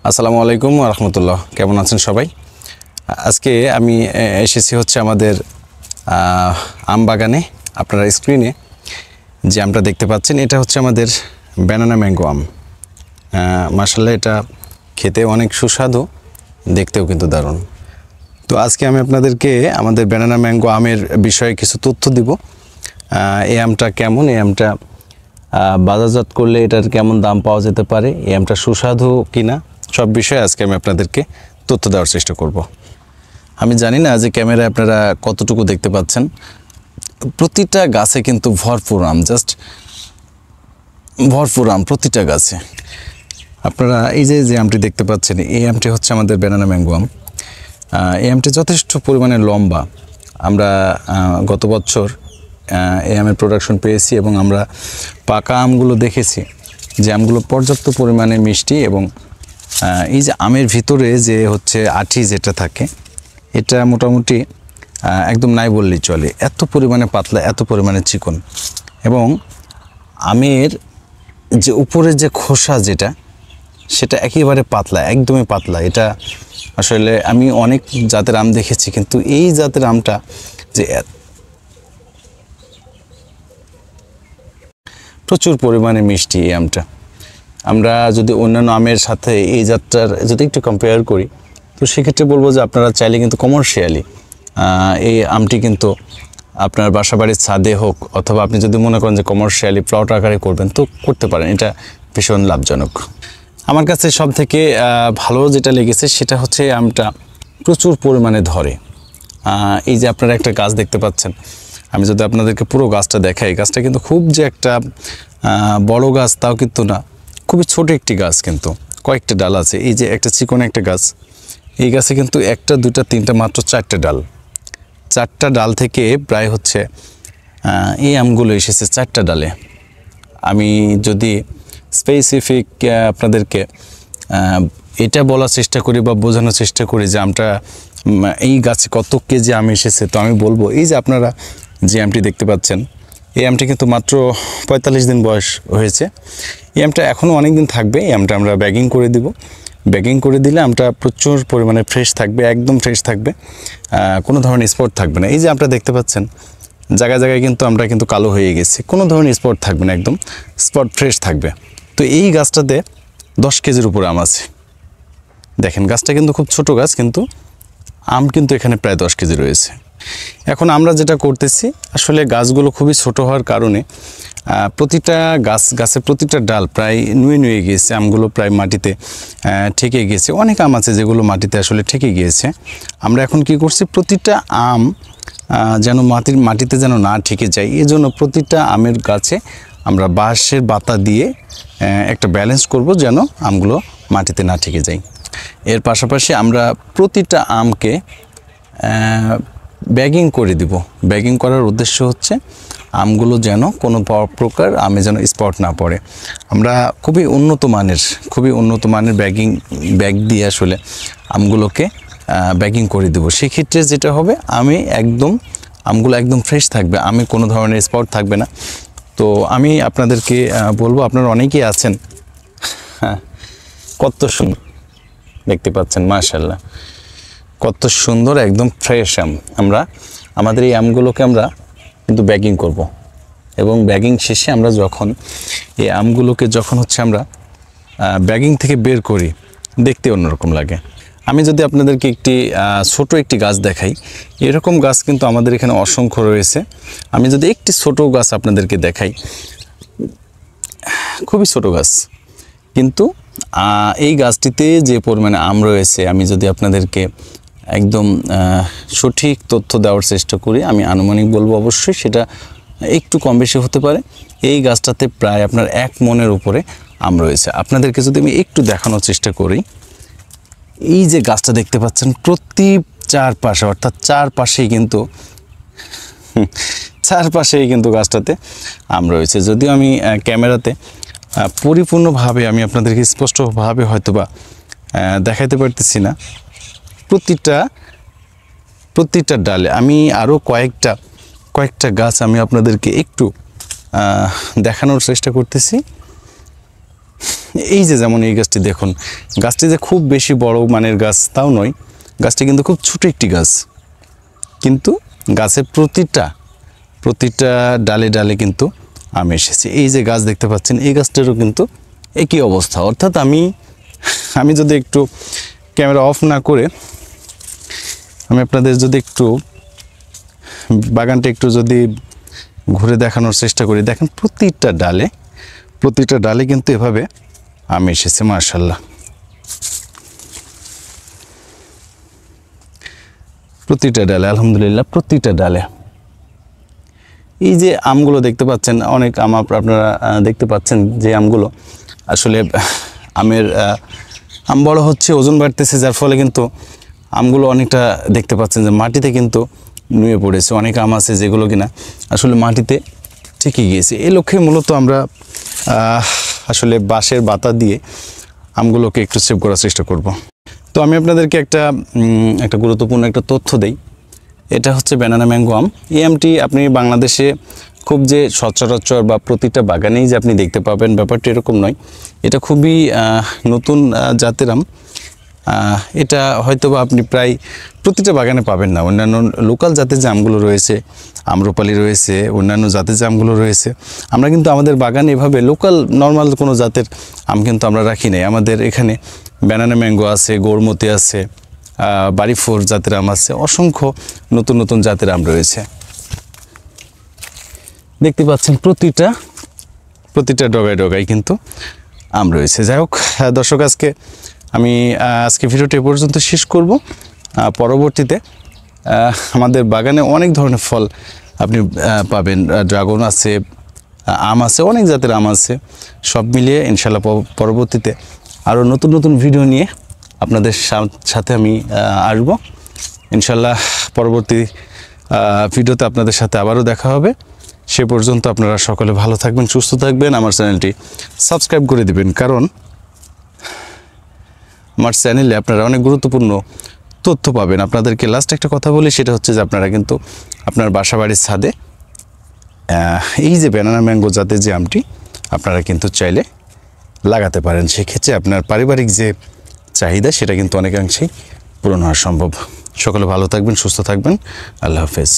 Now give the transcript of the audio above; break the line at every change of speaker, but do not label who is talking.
আসসালামু আলাইকুম ওয়া রাহমাতুল্লাহ। কেমন আছেন সবাই? আজকে আমি এসেছি হচ্ছে আমাদের আম বাগানে। আপনারা স্ক্রিনে যে আমটা দেখতে পাচ্ছেন এটা হচ্ছে আমাদের ব্যানানা ম্যাঙ্গো আম। মাশাআল্লাহ এটা খেতে অনেক সুস্বাদু, দেখতেও কিন্তু দারুণ। তো আজকে আমি আপনাদেরকে আমাদের ব্যানানা ম্যাঙ্গো আমের বিষয়ে কিছু তথ্য দিব। এই আমটা কেমন, এই আমটা বাজারজাত করলে এটার কেমন দাম পাওয়া যেতে পারে, এই আমটা সুস্বাদু কিনা, সব বিষয়ে আজকে আমি আপনাদেরকে তথ্য দেওয়ার চেষ্টা করব। আমি জানি না যে ক্যামেরায় আপনারা কতটুকু দেখতে পাচ্ছেন, প্রতিটা গাছে কিন্তু ভরপুর আম, জাস্ট ভরপুর আম প্রতিটা গাছে। আপনারা এই যে আমটি দেখতে পাচ্ছেন, এই আমটি হচ্ছে আমাদের ব্যানানা ম্যাঙ্গো আম। এই আমটি যথেষ্ট পরিমাণে লম্বা। আমরা গত বছর এই আমের প্রোডাকশন পেয়েছি এবং আমরা পাকা আমগুলো দেখেছি যে আমগুলো পর্যাপ্ত পরিমাণে মিষ্টি এবং এই যে আমের ভিতরে যে হচ্ছে আঠি যেটা থাকে এটা মোটামুটি একদম নাই বললেই চলে, এত পরিমাণে পাতলা, এত পরিমাণে চিকন। এবং আমের যে উপরে যে খোসা যেটা সেটা একেবারে পাতলা, একদমই পাতলা। এটা আসলে আমি অনেক জাতের আম দেখেছি, কিন্তু এই জাতের আমটা যে প্রচুর পরিমাণে মিষ্টি এই আমটা। আমরা যদি অন্যান্য আমের সাথে এই জাতটার যদি একটু কম্পেয়ার করি, তো সেক্ষেত্রে বলবো যে আপনারা চাইলে কিন্তু কমার্শিয়ালি এই আমটি কিন্তু আপনার বাসাবাড়ির ছাদে হোক, অথবা আপনি যদি মনে করেন যে কমার্শিয়ালি প্লট আকারে করবেন তো করতে পারেন, এটা ভীষণ লাভজনক। আমার কাছে সব থেকে ভালো যেটা লেগেছে সেটা হচ্ছে আমটা প্রচুর পরিমাণে ধরে। এই যে আপনারা একটা গাছ দেখতে পাচ্ছেন, আমি যদি আপনাদেরকে পুরো গাছটা দেখাই, গাছটা কিন্তু খুব যে একটা বড় গাছ তাও কিন্তু না, খুবই ছোট একটি গাছ, কিন্তু কয়েকটা ডাল আছে। এই যে একটা চিকন একটা গাছ, এই গাছে কিন্তু একটা দুটা তিনটা মাত্র চারটা ডাল, চারটা ডাল থেকে প্রায় হচ্ছে এই আমগুলো এসেছে চারটা ডালে। আমি যদি স্পেসিফিক আপনাদেরকে এটা বলার চেষ্টা করি বা বোঝানোর চেষ্টা করি যে আমটা এই গাছে কত কেজি আম এসেছে, তো আমি বলবো এই যে আপনারা যে আমটি দেখতে পাচ্ছেন, এই আমটি কিন্তু মাত্র 45 দিন বয়স হয়েছে। এই আমটা এখনও অনেক দিন থাকবে। এই আমটা আমরা ব্যাগিং করে দিব। ব্যাগিং করে দিলে আমটা প্রচুর পরিমাণে ফ্রেশ থাকবে, একদম ফ্রেশ থাকবে, কোনো ধরনের স্পট থাকবে না। এই যে আমটা দেখতে পাচ্ছেন, জায়গায় জায়গায় কিন্তু আমরা কিন্তু কালো হয়ে গেছে, কোনো ধরনের স্পট থাকবে না, একদম স্পট ফ্রেশ থাকবে। তো এই গাছটাতে 10 কেজির উপরে আম আছে। দেখেন গাছটা কিন্তু খুব ছোট গাছ, কিন্তু আম কিন্তু এখানে প্রায় 10 কেজি রয়েছে। এখন আমরা যেটা করতেছি, আসলে গাছগুলো খুবই ছোট হওয়ার কারণে প্রতিটা গাছের প্রতিটা ডাল প্রায় নুয়ে গিয়েছে, আমগুলো প্রায় মাটিতে ঠেকে গিয়েছে। অনেক আম আছে যেগুলো মাটিতে আসলে ঠেকে গিয়েছে। আমরা এখন কি করছি, প্রতিটা আম যেন মাটিতে যেন না ঠেকে যায়, এই জন্য প্রতিটা আমের গাছে আমরা বাঁশের বাতা দিয়ে একটা ব্যালেন্স করব যেন আমগুলো মাটিতে না ঠেকে যায়। এর পাশাপাশি আমরা প্রতিটা আমকে ব্যাগিং করে দিব। ব্যাগিং করার উদ্দেশ্য হচ্ছে আমগুলো যেন কোনো প্রকার আমে যেন স্পট না পড়ে। আমরা খুবই উন্নত মানের ব্যাগ দিয়ে আসলে আমগুলোকে ব্যাগিং করে দেব। সেক্ষেত্রে যেটা হবে, আমগুলো একদম ফ্রেশ থাকবে, আমে কোনো ধরনের স্পট থাকবে না। তো আমি আপনাদেরকে বলবো, আপনারা অনেকেই আছেন, হ্যাঁ কত সুন্দর দেখতে পাচ্ছেন, মাশাআল্লাহ কত সুন্দর একদম ফ্রেশ আম। আমাদের এই আমগুলোকে আমরা কিন্তু ব্যাগিং করব, এবং ব্যাগিং শেষে আমরা যখন এই আমগুলোকে হচ্ছে আমরা ব্যাগিং থেকে বের করি, দেখতে অন্যরকম লাগে। আমি যদি আপনাদেরকে ছোট একটি গাছ দেখাই, এরকম গাছ কিন্তু আমাদের এখানে অসংখ্য রয়েছে। আমি যদি একটি ছোট গাছ আপনাদেরকে দেখাই, খুবই ছোট গাছ, কিন্তু এই গাছটিতে যে পরিমাণে আম রয়েছে, আমি যদি আপনাদেরকে একদম সঠিক তথ্য দেওয়ার চেষ্টা করি, আমি আনুমানিক বলবো, অবশ্যই সেটা একটু কম বেশি হতে পারে। এই গাছটাতে প্রায় আপনার 1 মনের উপরে আম রয়েছে। আপনাদেরকে যদি আমি একটু দেখানোর চেষ্টা করি, এই যে গাছটা দেখতে পাচ্ছেন, প্রতি চারপাশে, অর্থাৎ চারপাশেই কিন্তু গাছটাতে আম রয়েছে। যদিও আমি ক্যামেরাতে পরিপূর্ণভাবে আমি আপনাদেরকে স্পষ্টভাবে হয়তোবা দেখাতে পারতেছি না। প্রতিটা ডালে আমি আরও কয়েকটা গাছ আমি আপনাদেরকে একটু দেখানোর চেষ্টা করতেছি। এই যে যেমন এই গাছটি দেখুন, গাছটি যে খুব বেশি বড় মানের গাছ তাও নয়, গাছটি কিন্তু খুব ছোট একটি গাছ, কিন্তু গাছের প্রতিটা ডালে ডালে কিন্তু আম এসেছে। এই যে গাছ দেখতে পাচ্ছেন, এই গাছটারও কিন্তু একই অবস্থা। অর্থাৎ আমি যদি একটু ক্যামেরা অফ না করে আমি আপনাদের যদি একটু বাগানটা একটু যদি ঘুরে দেখানোর চেষ্টা করি, দেখেন প্রতিটা ডালে কিন্তু এভাবে আম এসেছে মাশাআল্লাহ। প্রতিটা ডালে আলহামদুলিল্লাহ, প্রতিটা ডালে। এই যে আমগুলো দেখতে পাচ্ছেন, অনেক আম আপনারা দেখতে পাচ্ছেন যে আমগুলো আসলে আম বড় হচ্ছে, ওজন বাড়তেছে, যার ফলে কিন্তু আমগুলো অনেকটা দেখতে পাচ্ছেন যে মাটিতে কিন্তু নুয়ে পড়েছে। অনেক আম আছে যেগুলো কিনা আসলে মাটিতে ঠেকে গিয়েছে। এই লক্ষ্যে মূলত আমরা আসলে বাঁশের বাতা দিয়ে আমগুলোকে একটু সেভ করার চেষ্টা করব। তো আমি আপনাদেরকে একটা গুরুত্বপূর্ণ একটা তথ্য দেই। এটা হচ্ছে ব্যানানা ম্যাঙ্গো আম। এই আমটি আপনি বাংলাদেশে খুব যে সচরাচর বা প্রতিটা বাগানেই যে আপনি দেখতে পাবেন ব্যাপারটা এরকম নয়। এটা খুবই নতুন জাতের আম। এটা হয়তোবা আপনি প্রায় প্রতিটা বাগানে পাবেন না। অন্যান্য লোকাল জাতের যে আমগুলো রয়েছে, আম্রপালি রয়েছে, অন্যান্য জাতের যে আমগুলো রয়েছে, আমরা কিন্তু আমাদের বাগানে এভাবে লোকাল নর্মাল কোনো জাতের আম কিন্তু আমরা রাখি নাই। আমাদের এখানে ব্যানানা ম্যাঙ্গো আছে, গৌরমতি আছে, বাড়ি 4 জাতের আম আছে, অসংখ্য নতুন নতুন জাতের আম রয়েছে। দেখতে পাচ্ছেন প্রতিটা ডগায় কিন্তু আম রয়েছে। যাই হোক দর্শক, আজকে ভিডিওটি এ পর্যন্ত শেষ করব। পরবর্তীতে আমাদের বাগানে অনেক ধরনের ফল আপনি পাবেন। ড্রাগন আছে, আম আছে, অনেক জাতের আম আছে। সব মিলিয়ে ইনশাল্লাহ পরবর্তীতে আরও নতুন নতুন ভিডিও নিয়ে আপনাদের সাথে আমি আসবো ইনশাল্লাহ। পরবর্তী ভিডিওতে আপনাদের সাথে আবারও দেখা হবে। সে পর্যন্ত আপনারা সকলে ভালো থাকবেন, সুস্থ থাকবেন। আমার চ্যানেলটি সাবস্ক্রাইব করে দিবেন, কারণ আমার চ্যানেলে আপনারা অনেক গুরুত্বপূর্ণ তথ্য পাবেন। আপনাদেরকে লাস্ট একটা কথা বলি, সেটা হচ্ছে যে আপনারা কিন্তু আপনার বাসাবাড়ির ছাদে এই যে ব্যানানা ম্যাঙ্গো জাতের যে আমটি আপনারা কিন্তু চাইলে লাগাতে পারেন। সেক্ষেত্রে আপনার পারিবারিক যে চাহিদা সেটা কিন্তু অনেকাংশেই পূরণ হওয়া সম্ভব। সকলে ভালো থাকবেন, সুস্থ থাকবেন। আল্লাহ হাফেজ।